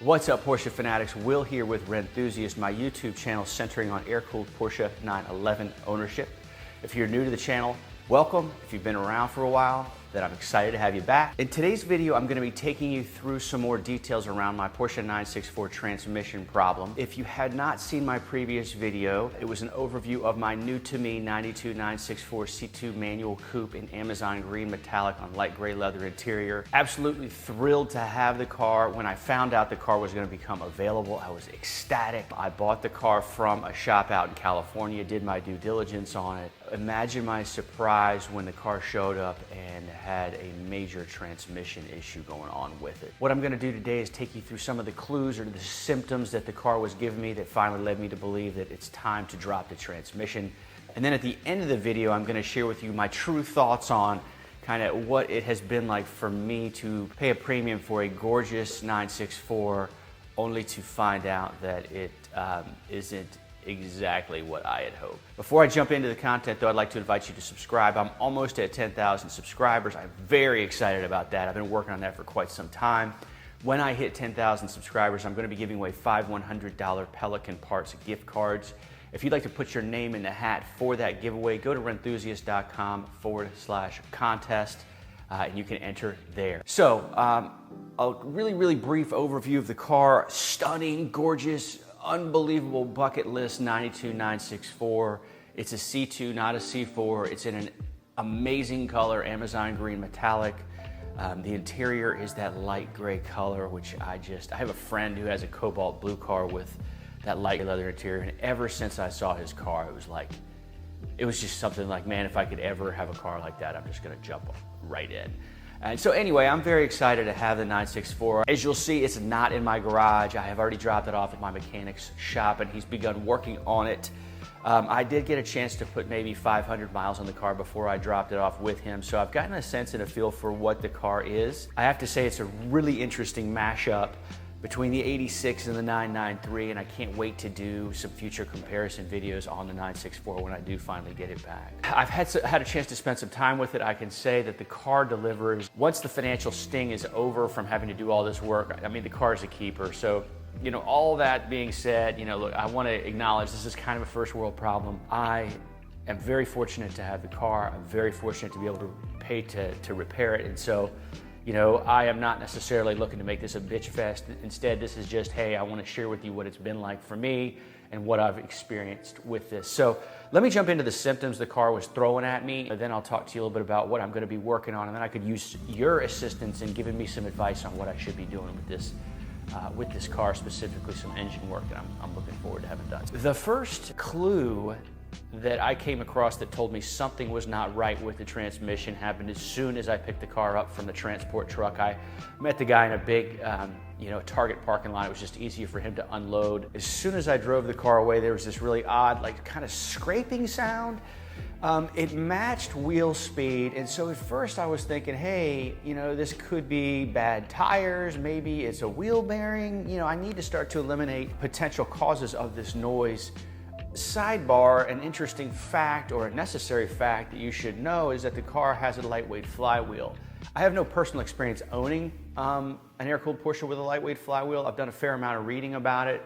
What's up, Porsche fanatics? Will here with Rennthusiast, my YouTube channel centering on air-cooled Porsche 911 ownership. If you're new to the channel, welcome. If you've been around for a while, then I'm excited to have you back. In today's video, I'm going to be taking you through some more details around my Porsche 964 transmission problem. If you had not seen my previous video, it was an overview of my new to me 92 964 C2 manual coupe in Amazon green metallic on light gray leather interior. Absolutely thrilled to have the car. When I found out the car was going to become available, I was ecstatic. I bought the car from a shop out in California, did my due diligence on it. Imagine my surprise when the car showed up and had a major transmission issue going on with it. What I'm going to do today is take you through some of the clues or the symptoms that the car was giving me that finally led me to believe that it's time to drop the transmission. And then at the end of the video, I'm going to share with you my true thoughts on kind of what it has been like for me to pay a premium for a gorgeous 964 only to find out that it isn't exactly what I had hoped. Before I jump into the content though, I'd like to invite you to subscribe. I'm almost at 10,000 subscribers. I'm very excited about that. I've been working on that for quite some time. When I hit 10,000 subscribers, I'm going to be giving away 5 $100 Pelican Parts gift cards. If you'd like to put your name in the hat for that giveaway, go to rennthusiast.com/contest and you can enter there. So, a really brief overview of the car. Stunning, gorgeous, unbelievable bucket list 92 964. It's a C2, not a C4. It's in an amazing color, Amazon green metallic. The interior is that light gray color, which I have a friend who has a cobalt blue car with that light leather interior, and ever since I saw his car, it was just something like, man, if I could ever have a car like that, I'm just gonna jump right in. And so anyway, I'm very excited to have the 964. As you'll see, it's not in my garage. I have already dropped it off at my mechanic's shop and he's begun working on it. I did get a chance to put maybe 500 miles on the car before I dropped it off with him. So I've gotten a sense and a feel for what the car is. I have to say it's a really interesting mashup between the 86 and the 993, and I can't wait to do some future comparison videos on the 964 when I do finally get it back. I've had a chance to spend some time with it. I can say that the car delivers. Once the financial sting is over from having to do all this work, I mean, the car is a keeper. So, you know, all that being said, you know, look, I want to acknowledge this is kind of a first world problem. I am very fortunate to have the car. I'm very fortunate to be able to pay to repair it. And so, you know, I am not necessarily looking to make this a bitch fest. Instead, this is just, hey, I want to share with you what it's been like for me and what I've experienced with this. So let me jump into the symptoms the car was throwing at me, and then I'll talk to you a little bit about what I'm going to be working on, and then I could use your assistance in giving me some advice on what I should be doing with this car, specifically some engine work that I'm looking forward to having done. The first clue that I came across that told me something was not right with the transmission happened as soon as I picked the car up from the transport truck. I met the guy in a big Target parking lot. It was just easier for him to unload. As soon as I drove the car away, there was this really odd, like, kind of scraping sound. It matched wheel speed, and so at first I was thinking, hey, you know, this could be bad tires, maybe it's a wheel bearing. You know, I need to start to eliminate potential causes of this noise. Sidebar, an interesting fact or a necessary fact that you should know is that the car has a lightweight flywheel. I have no personal experience owning an air-cooled Porsche with a lightweight flywheel. I've done a fair amount of reading about it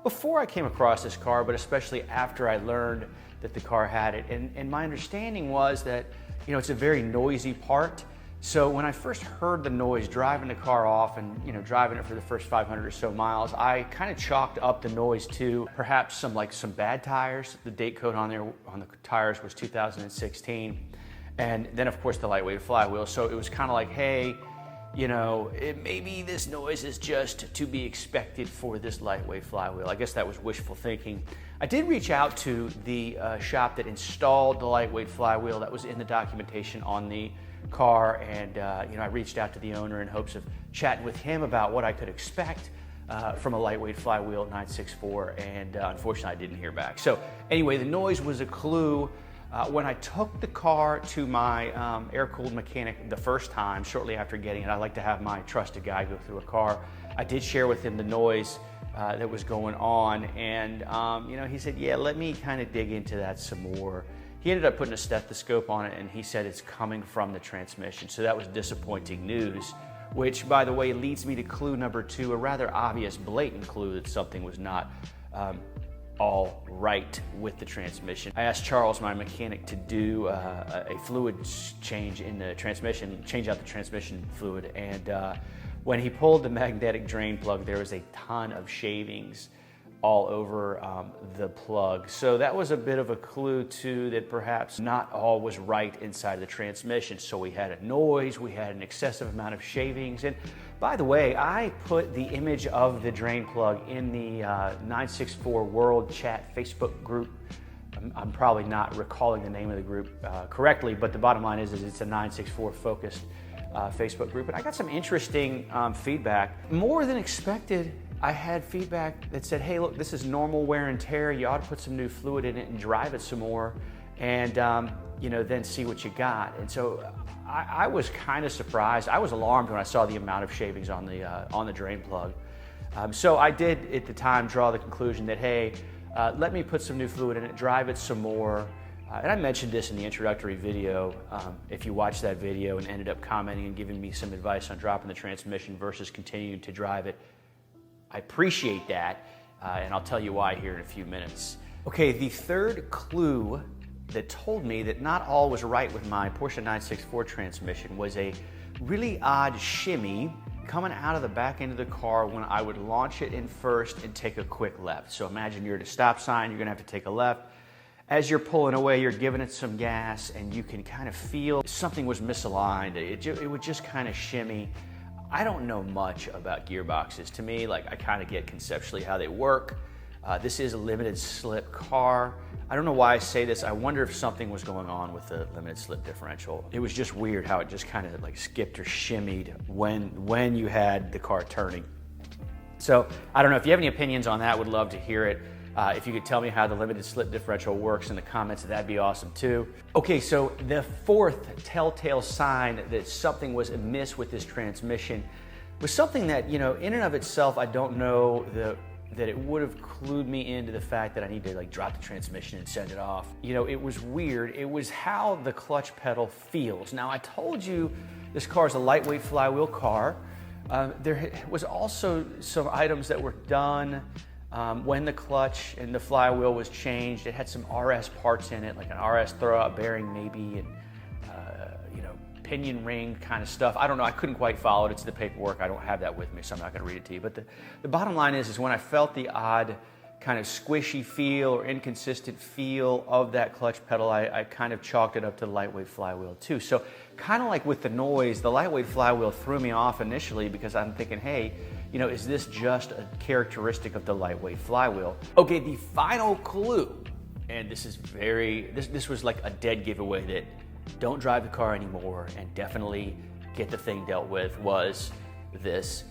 before I came across this car, but especially after I learned that the car had it. And my understanding was that, you know, it's a very noisy part. So when I first heard the noise driving the car off and, you know, driving it for the first 500 or so miles, I kind of chalked up the noise to perhaps some bad tires. The date code on there on the tires was 2016. And then of course the lightweight flywheel. So it was kind of like, hey, you know, maybe this noise is just to be expected for this lightweight flywheel. I guess that was wishful thinking. I did reach out to the shop that installed the lightweight flywheel that was in the documentation on the car, and you know, I reached out to the owner in hopes of chatting with him about what I could expect from a lightweight flywheel 964, and unfortunately I didn't hear back. So anyway, the noise was a clue. When I took the car to my air-cooled mechanic the first time, shortly after getting it, I like to have my trusted guy go through a car. I did share with him the noise that was going on, and you know, he said, yeah, let me kind of dig into that some more. He ended up putting a stethoscope on it, and he said it's coming from the transmission. So that was disappointing news. which, by the way, leads me to clue number 2, a rather obvious, blatant clue that something was not all right with the transmission. I asked Charles, my mechanic, to do a fluid change in the transmission, change out the transmission fluid, and when he pulled the magnetic drain plug, there was a ton of shavings all over the plug. So that was a bit of a clue too, that perhaps not all was right inside of the transmission. So we had a noise, we had an excessive amount of shavings. And by the way, I put the image of the drain plug in the 964 World Chat Facebook group. I'm probably not recalling the name of the group correctly, but the bottom line is it's a 964 focused Facebook group. And I got some interesting feedback. More than expected, I had feedback that said, hey, look, this is normal wear and tear. You ought to put some new fluid in it and drive it some more, and then see what you got. And so I was kind of surprised. I was alarmed when I saw the amount of shavings on the drain plug. So I did at the time draw the conclusion that, hey, let me put some new fluid in it, drive it some more. And I mentioned this in the introductory video. If you watched that video and ended up commenting and giving me some advice on dropping the transmission versus continuing to drive it, I appreciate that, and I'll tell you why here in a few minutes. Okay, the third clue that told me that not all was right with my Porsche 964 transmission was a really odd shimmy coming out of the back end of the car when I would launch it in first and take a quick left. So imagine you're at a stop sign, you're gonna have to take a left. As you're pulling away, you're giving it some gas, and you can kind of feel something was misaligned. It would just kind of shimmy. I don't know much about gearboxes. To me, like, I kind of get conceptually how they work. This is a limited slip car. I don't know why I say this. I wonder if something was going on with the limited slip differential. It was just weird how it just kind of like skipped or shimmied when you had the car turning. So I don't know if you have any opinions on that. Would love to hear it. If you could tell me how the limited slip differential works in the comments, that'd be awesome too. Okay, so the fourth telltale sign that something was amiss with this transmission was something that, in and of itself, I don't know that it would have clued me into the fact that I need to like drop the transmission and send it off. It was weird. It was how the clutch pedal feels. Now, I told you this car is a lightweight flywheel car. There was also some items that were done when the clutch and the flywheel was changed. It had some RS parts in it, like an RS throwout bearing maybe, and pinion ring kind of stuff. I don't know, I couldn't quite follow it. It's the paperwork. I don't have that with me, so I'm not gonna read it to you. But the bottom line is when I felt the odd kind of squishy feel or inconsistent feel of that clutch pedal, I kind of chalked it up to the lightweight flywheel too. So kind of like with the noise, the lightweight flywheel threw me off initially because I'm thinking, hey, is this just a characteristic of the lightweight flywheel? Okay, the final clue, and this was like a dead giveaway that don't drive the car anymore and definitely get the thing dealt with, was this.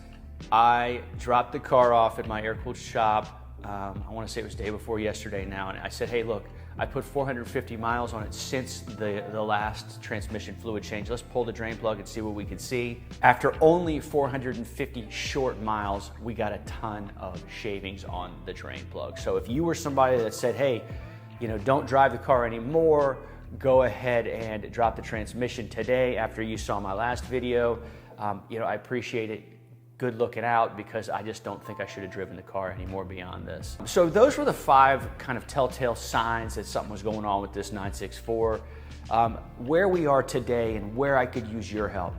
I dropped the car off at my air-cooled shop. I want to say it was day before yesterday now, and I said, hey, look, I put 450 miles on it since the last transmission fluid change. Let's pull the drain plug and see what we can see. After only 450 short miles, we got a ton of shavings on the drain plug. So if you were somebody that said, hey, don't drive the car anymore, go ahead and drop the transmission today after you saw my last video, I appreciate it. Good looking out, because I just don't think I should have driven the car anymore beyond this. So those were the 5 kind of telltale signs that something was going on with this 964. Where we are today and where I could use your help.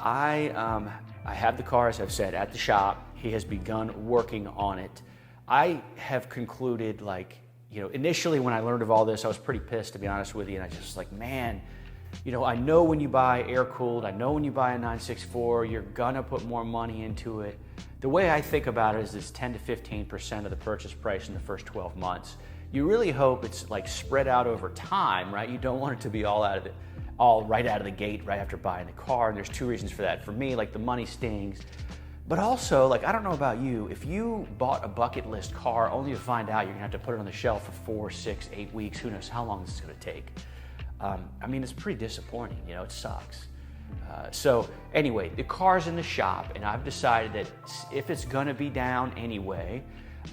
I have the car, as I've said, at the shop. He has begun working on it. I have concluded, initially when I learned of all this, I was pretty pissed, to be honest with you, and I just was like, man, I know when you buy air-cooled, I know when you buy a 964, you're gonna put more money into it. The way I think about it is it's 10 to 15% of the purchase price in the first 12 months. You really hope it's like spread out over time, right? You don't want it to be all right out of the gate right after buying the car, and there's 2 reasons for that. For me, the money stings, but also, I don't know about you, if you bought a bucket list car only to find out you're gonna have to put it on the shelf for 4, 6, 8 weeks, who knows how long this is gonna take. It's pretty disappointing, it sucks. So anyway, the car's in the shop, and I've decided that if it's gonna be down anyway,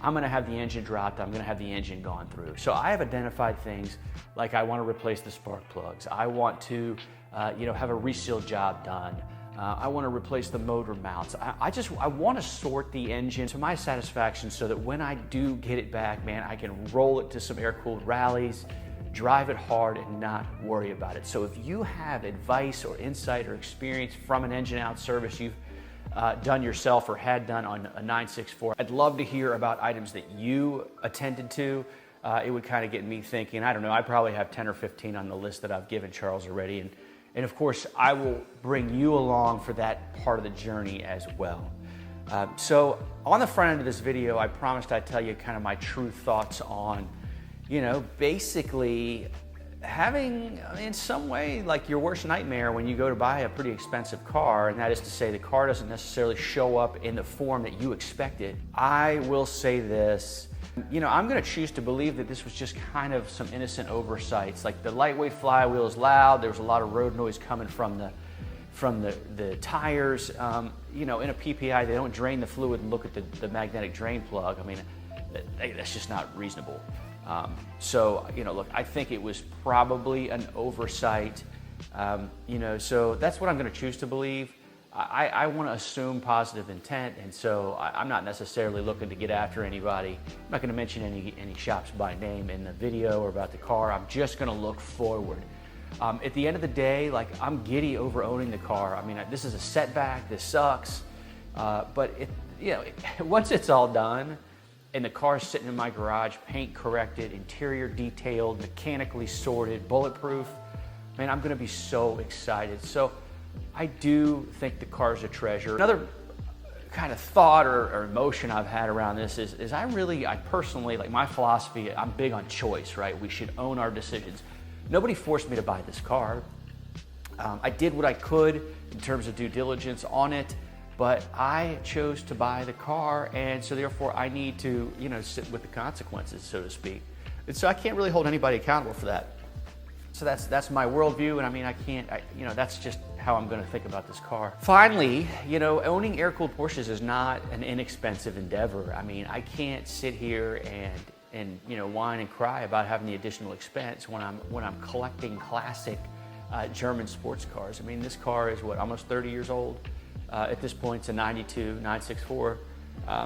I'm gonna have the engine dropped, I'm gonna have the engine gone through. So I have identified things like I wanna replace the spark plugs. I want to, have a reseal job done. I want to replace the motor mounts. I want to sort the engine to my satisfaction so that when I do get it back, man, I can roll it to some air-cooled rallies, drive it hard, and not worry about it. So if you have advice or insight or experience from an engine out service you've done yourself or had done on a 964, I'd love to hear about items that you attended to. It would kind of get me thinking. I don't know, I probably have 10 or 15 on the list that I've given Charles already. And of course, I will bring you along for that part of the journey as well. So on the front end of this video, I promised I'd tell you kind of my true thoughts on, basically having, in some way, like your worst nightmare when you go to buy a pretty expensive car, and that is to say the car doesn't necessarily show up in the form that you expected. I will say this, I'm gonna choose to believe that this was just kind of some innocent oversights. Like the lightweight flywheel is loud, there was a lot of road noise coming from the tires. In a PPI, they don't drain the fluid and look at the magnetic drain plug. I mean, that's just not reasonable. Look, I think it was probably an oversight, so that's what I'm going to choose to believe. I want to assume positive intent, and so I'm not necessarily looking to get after anybody. I'm not going to mention any shops by name in the video or about the car. I'm just going to look forward. At the end of the day, like, I'm giddy over owning the car. I mean, this is a setback, this sucks, but once it's all done, and the car's sitting in my garage, paint corrected, interior detailed, mechanically sorted, bulletproof, man, I'm gonna be so excited. So I do think the car's a treasure. Another kind of thought or emotion I've had around this is I personally, like, my philosophy, I'm big on choice, right? We should own our decisions. Nobody forced me to buy this car. I did what I could in terms of due diligence on it, but I chose to buy the car, and so therefore I need to, sit with the consequences, so to speak. And so I can't really hold anybody accountable for that. So that's my worldview, and I mean, that's just how I'm gonna think about this car. Finally, owning air-cooled Porsches is not an inexpensive endeavor. I mean, I can't sit here and whine and cry about having the additional expense when I'm collecting classic German sports cars. I mean, this car is almost 30 years old. At this point, it's a 92 964.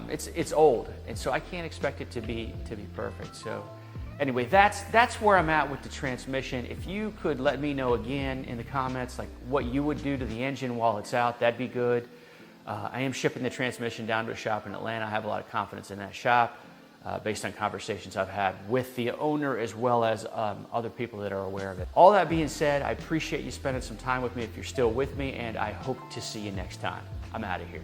It's old, and so I can't expect it to be perfect. So anyway, that's where I'm at with the transmission. If you could let me know again in the comments, like, what you would do to the engine while it's out, that'd be good. I am shipping the transmission down to a shop in Atlanta. I have a lot of confidence in that shop based on conversations I've had with the owner as well as other people that are aware of it. All that being said, I appreciate you spending some time with me if you're still with me, and I hope to see you next time. I'm out of here.